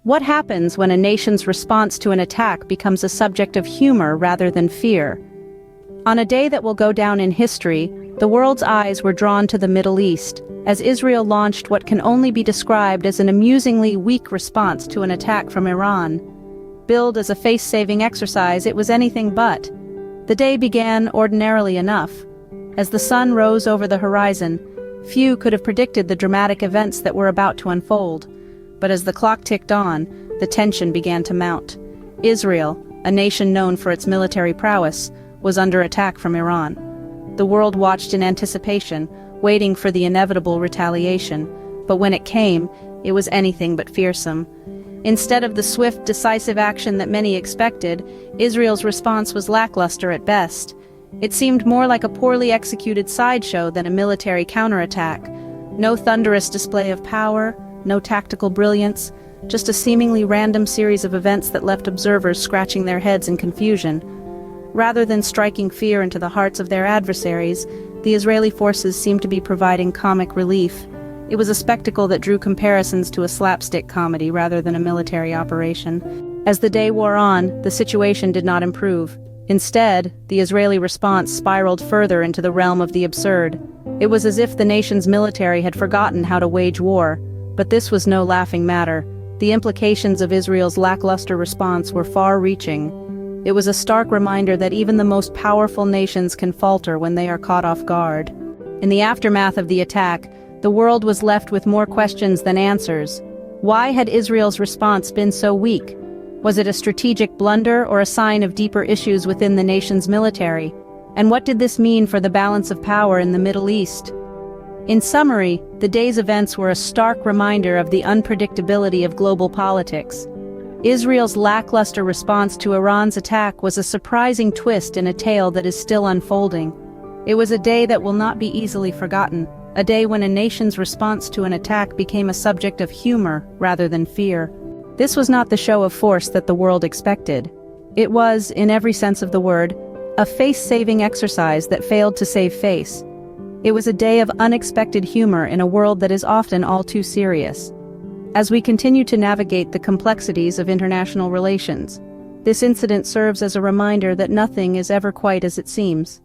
What happens when a nation's response to an attack becomes a subject of humor rather than fear? On a day that will go down in history, the world's eyes were drawn to the Middle East, as Israel launched what can only be described as an amusingly weak response to an attack from Iran. Billed as a face-saving exercise, it was anything but. The day began ordinarily enough. As the sun rose over the horizon, few could have predicted the dramatic events that were about to unfold. But as the clock ticked on, the tension began to mount. Israel, a nation known for its military prowess, was under attack from Iran. The world watched in anticipation, waiting for the inevitable retaliation. But when it came, it was anything but fearsome. Instead of the swift, decisive action that many expected, Israel's response was lackluster at best. It seemed more like a poorly executed sideshow than a military counterattack. No thunderous display of power, no tactical brilliance, just a seemingly random series of events that left observers scratching their heads in confusion. Rather than striking fear into the hearts of their adversaries, the Israeli forces seemed to be providing comic relief. It was a spectacle that drew comparisons to a slapstick comedy rather than a military operation. As the day wore on, the situation did not improve. Instead, the Israeli response spiraled further into the realm of the absurd. It was as if the nation's military had forgotten how to wage war. But this was no laughing matter. The implications of Israel's lackluster response were far-reaching. It was a stark reminder that even the most powerful nations can falter when they are caught off guard. In the aftermath of the attack, the world was left with more questions than answers. Why had Israel's response been so weak? Was it a strategic blunder or a sign of deeper issues within the nation's military? And what did this mean for the balance of power in the Middle East? In summary, the day's events were a stark reminder of the unpredictability of global politics. Israel's lackluster response to Iran's attack was a surprising twist in a tale that is still unfolding. It was a day that will not be easily forgotten, a day when a nation's response to an attack became a subject of humor rather than fear. This was not the show of force that the world expected. It was, in every sense of the word, a face-saving exercise that failed to save face. It was a day of unexpected humor in a world that is often all too serious. As we continue to navigate the complexities of international relations, this incident serves as a reminder that nothing is ever quite as it seems.